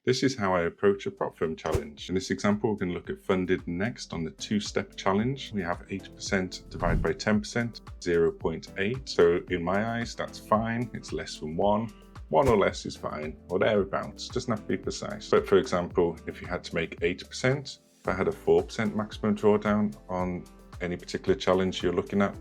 This is how I approach a prop firm challenge. In this example, we're going to look at FundedNext on the two-step challenge. We have 8% divided by 10%, 0.8. So in my eyes, that's fine. It's less than 1. 1 or less is fine, or thereabouts. Doesn't have to be precise. But for example, if you had to make 8%, if I had a 4% maximum drawdown on any particular challenge you're looking at,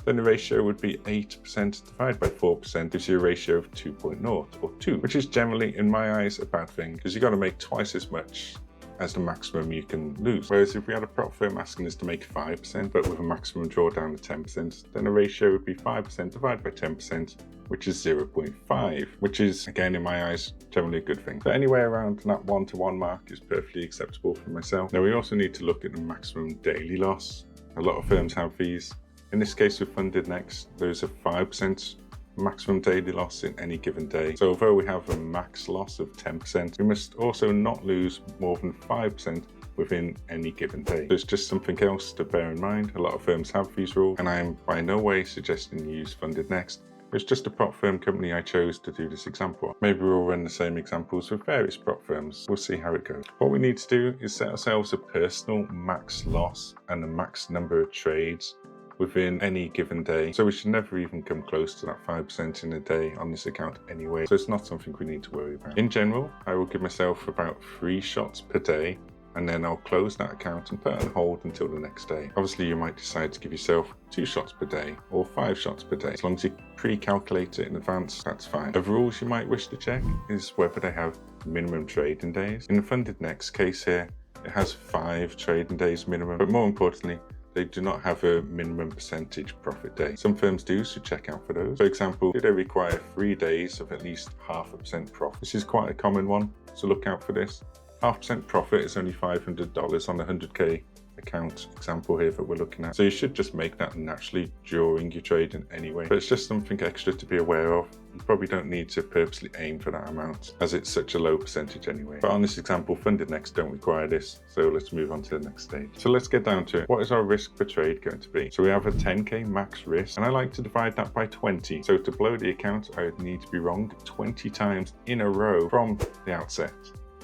then the ratio would be 8% divided by 4% gives you a ratio of 2.0 or 2, which is generally, in my eyes, a bad thing because you've got to make twice as much as the maximum you can lose. Whereas if we had a prop firm asking us to make 5%, but with a maximum drawdown of 10%, then the ratio would be 5% divided by 10%, which is 0.5, which is, again, in my eyes, generally a good thing. But anywhere around that 1-to-1 mark is perfectly acceptable for myself. Now, we also need to look at the maximum daily loss. A lot of firms have these. In this case with FundedNext, there's a 5% maximum daily loss in any given day. So although we have a max loss of 10%, we must also not lose more than 5% within any given day. There's just something else to bear in mind. A lot of firms have these rules, and I am by no way suggesting you use FundedNext. It's just a prop firm company I chose to do this example. Maybe we'll run the same examples with various prop firms. We'll see how it goes. What we need to do is set ourselves a personal max loss and a max number of trades within any given day. So we should never even come close to that 5% in a day on this account anyway. So it's not something we need to worry about. In general, I will give myself about 3 shots per day, and then I'll close that account and put it on hold until the next day. Obviously, you might decide to give yourself 2 shots per day or 5 shots per day. As long as you pre-calculate it in advance, that's fine. The rules you might wish to check is whether they have minimum trading days. In the FundedNext case here, it has 5 trading days minimum, but more importantly, they do not have a minimum percentage profit day. Some firms do, so check out for those. For example, do they require 3 days of at least 0.5% profit? This is quite a common one, so look out for this. 0.5% profit is only $500 on a 100K account example here that we're looking at. So you should just make that naturally during your trading anyway. But it's just something extra to be aware of. You probably don't need to purposely aim for that amount as it's such a low percentage anyway. But on this example, FundedNext don't require this. So let's move on to the next stage. So let's get down to it. What is our risk per trade going to be? So we have a 10K max risk, and I like to divide that by 20. So to blow the account, I would need to be wrong 20 times in a row from the outset,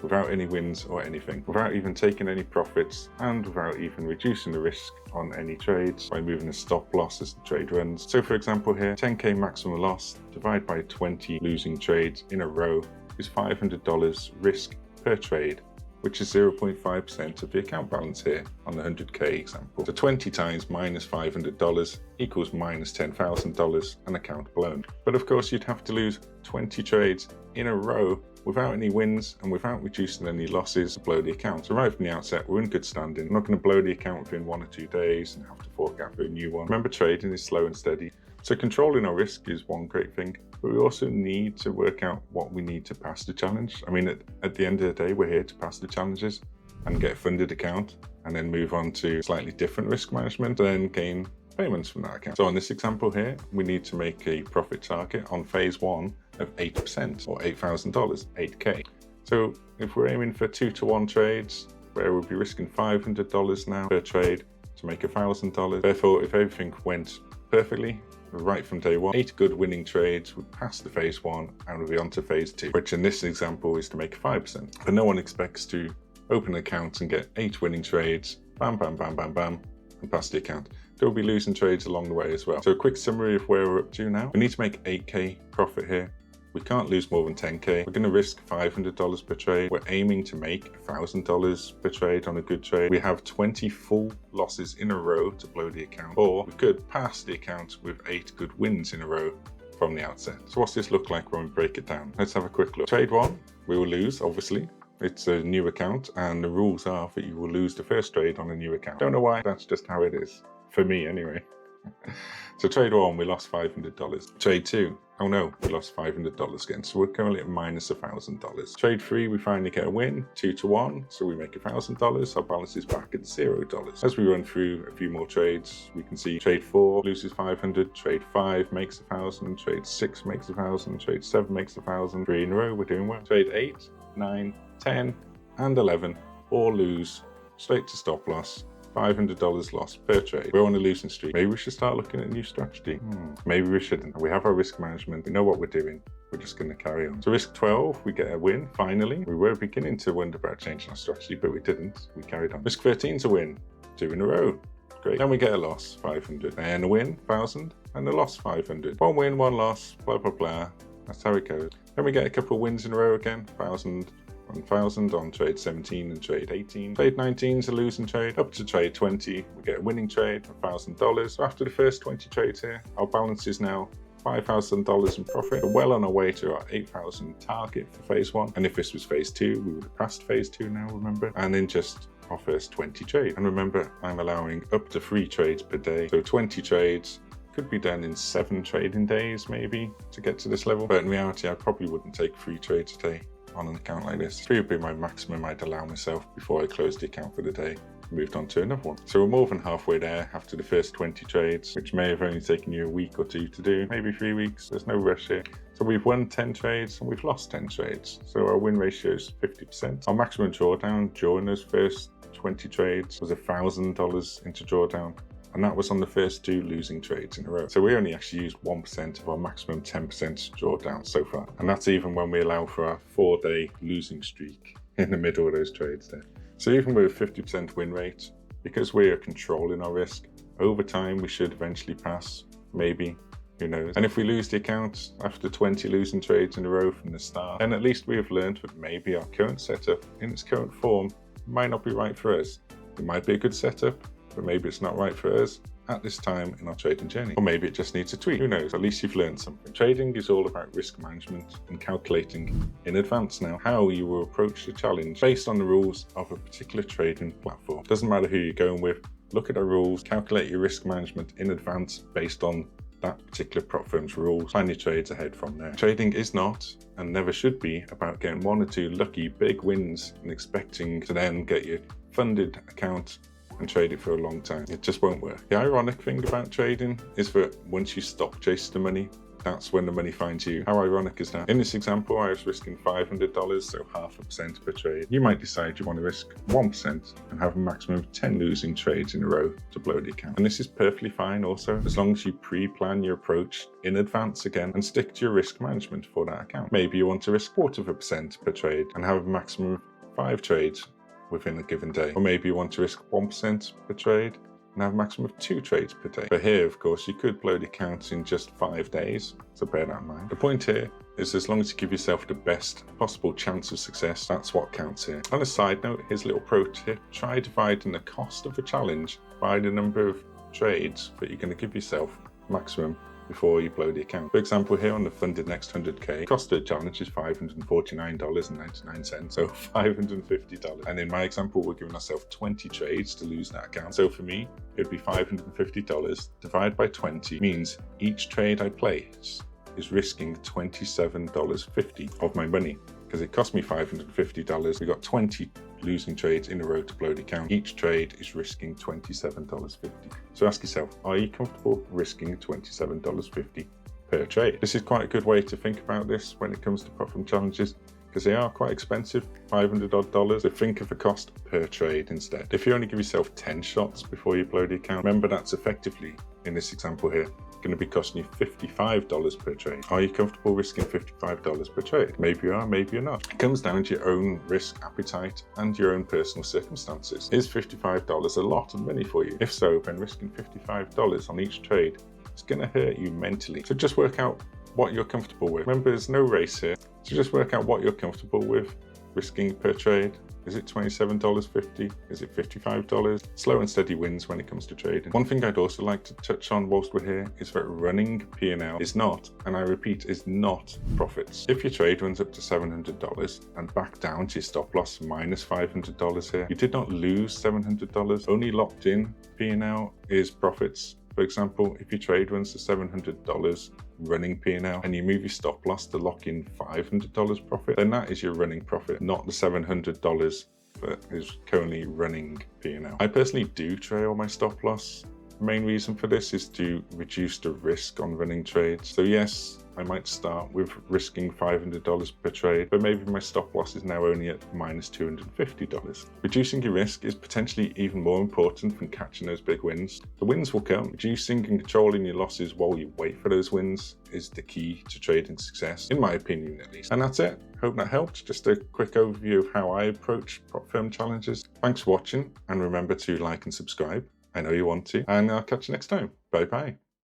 without any wins or anything, without even taking any profits, and without even reducing the risk on any trades by moving the stop loss as the trade runs. So for example here, 10K maximum loss divided by 20 losing trades in a row is $500 risk per trade, which is 0.5% of the account balance here on the 100K example. So 20 times minus $500 equals minus $10,000, an account blown. But of course, you'd have to lose 20 trades in a row without any wins and without reducing any losses to blow the account. So right from the outset, we're in good standing. We're not going to blow the account within 1 or 2 days and have to fork out for a new one. Remember, trading is slow and steady. So controlling our risk is one great thing, but we also need to work out what we need to pass the challenge. I mean, at the end of the day, we're here to pass the challenges and get a funded account and then move on to slightly different risk management and then gain payments from that account. So on this example here, we need to make a profit target on phase 1 of 8% or $8,000, 8K. So if we're aiming for 2-to-1 trades, where we'll be risking $500 now per trade to make $1,000. Therefore, if everything went perfectly, right from day 1, 8 good winning trades would pass the phase 1 and we'll be on to phase 2, which in this example is to make 5%. But no one expects to open an account and get 8 winning trades, bam, bam, bam, bam, bam, and pass the account. There will be losing trades along the way as well. So a quick summary of where we're up to now. We need to make 8K profit here. We can't lose more than 10K. We're going to risk $500 per trade. We're aiming to make $1,000 per trade on a good trade. We have 20 full losses in a row to blow the account, or we could pass the account with 8 good wins in a row from the outset. So what's this look like when we break it down? Let's have a quick look. Trade 1, we will lose, obviously. It's a new account, and the rules are that you will lose the first trade on a new account. Don't know why, that's just how it is. For me, anyway. So trade 1, we lost $500. Trade 2, oh no, we lost $500 again. So we're currently at minus $1,000. Trade 3, we finally get a win, 2-to-1. So we make $1,000. Our balance is back at $0. As we run through a few more trades, we can see trade 4 loses 500, trade 5 makes 1,000, trade 6 makes 1,000, trade 7 makes 1,000. 3 in a row, we're doing well. Trade 8, 9, 10, and 11 all lose straight to stop loss. $500 loss per trade. We're on a losing streak. Maybe we should start looking at a new strategy. Maybe we shouldn't. We have our risk management. We know what we're doing. we're just going to carry on. So risk 12, we get a win, finally. We were beginning to wonder about changing our strategy, but we didn't. We carried on. Risk 13 is a win, 2 in a row. Great. Then we get a loss, 500. And a win, 1,000. And a loss, 500. 1 win, 1 loss, blah, blah, blah. That's how it goes. Then we get a couple of wins in a row again, 1,000. 1,000 on trade 17 and trade 18. Trade 19 is a losing trade. Up to trade 20, we get a winning trade for $1,000. So after the first 20 trades here, our balance is now $5,000 in profit. We're well on our way to our 8,000 target for phase 1. And if this was phase 2, we would have passed phase 2 now, remember? And in just our first 20 trades. And remember, I'm allowing up to 3 trades per day. So 20 trades could be done in 7 trading days, maybe, to get to this level. But in reality, I probably wouldn't take 3 trades a day on an account like this. 3 would be my maximum I'd allow myself before I closed the account for the day. Moved on to another one. So we're more than halfway there after the first 20 trades, which may have only taken you a week or 2 to do, maybe 3 weeks. There's no rush here. So we've won 10 trades and we've lost 10 trades. So our win ratio is 50%. Our maximum drawdown during those first 20 trades was $1,000 into drawdown. And that was on the first 2 losing trades in a row. So we only actually used 1% of our maximum 10% drawdown so far. And that's even when we allow for our 4-day losing streak in the middle of those trades there. So even with a 50% win rate, because we are controlling our risk, over time we should eventually pass, maybe, who knows. And if we lose the account after 20 losing trades in a row from the start, then at least we have learned that maybe our current setup in its current form might not be right for us. It might be a good setup, but maybe it's not right for us at this time in our trading journey. Or maybe it just needs a tweak. Who knows? At least you've learned something. Trading is all about risk management and calculating in advance now how you will approach the challenge based on the rules of a particular trading platform. Doesn't matter who you're going with. Look at the rules, calculate your risk management in advance based on that particular prop firm's rules. Plan your trades ahead from there. Trading is not and never should be about getting 1 or 2 lucky big wins and expecting to then get your funded account and trade it for a long time. It just won't work. The ironic thing about trading is that once you stop chasing the money, that's when the money finds you. How ironic is that? In this example, I was risking $500, so 0.5% per trade. You might decide you want to risk 1% and have a maximum of 10 losing trades in a row to blow the account. And this is perfectly fine also, as long as you pre-plan your approach in advance again and stick to your risk management for that account. Maybe you want to risk 0.25% per trade and have a maximum of 5 trades within a given day. Or maybe you want to risk 1% per trade and have a maximum of 2 trades per day. But here, of course, you could blow the accounts in just 5 days, so bear that in mind. The point here is as long as you give yourself the best possible chance of success, that's what counts here. On a side note, here's a little pro tip. Try dividing the cost of a challenge by the number of trades that you're going to give yourself maximum before you blow the account. For example, here on the FundedNext 100K, cost of the challenge is $549.99, so $550. And in my example, we're giving ourselves 20 trades to lose that account. So for me, it would be $550 divided by 20 means each trade I place is risking $27.50 of my money. Because it cost me $550, we got 20 losing trades in a row to blow the account. Each trade is risking $27.50. So ask yourself, are you comfortable risking $27.50 per trade? This is quite a good way to think about this when it comes to prop firm challenges, because they are quite expensive, $500 odd. So think of the cost per trade instead. If you only give yourself 10 shots before you blow the account, remember that's effectively, in this example here, going to be costing you $55 per trade. Are you comfortable risking $55 per trade? Maybe you are, maybe you're not. It comes down to your own risk appetite and your own personal circumstances. Is $55 a lot of money for you? If so, then risking $55 on each trade is going to hurt you mentally. So just work out what you're comfortable with. Remember, there's no race here. So just work out what you're comfortable with risking per trade. Is it $27.50? Is it $55? Slow and steady wins when it comes to trading. One thing I'd also like to touch on whilst we're here is that running P&L is not, and I repeat, is not profits. If your trade runs up to $700 and back down to your stop loss minus $500 here, you did not lose $700. Only locked in P&L is profits. For example, if your trade runs to $700 running P&L and you move your stop loss to lock in $500 profit, then that is your running profit, not the $700 that is currently running P&L. I personally do trail my stop loss. The main reason for this is to reduce the risk on running trades. So yes, I might start with risking $500 per trade, but maybe my stop loss is now only at minus $250. Reducing your risk is potentially even more important than catching those big wins. The wins will come. Reducing and controlling your losses while you wait for those wins is the key to trading success, in my opinion at least. And that's it. Hope that helped. Just a quick overview of how I approach prop firm challenges. Thanks for watching, and remember to like and subscribe. I know you want to, and I'll catch you next time. Bye bye.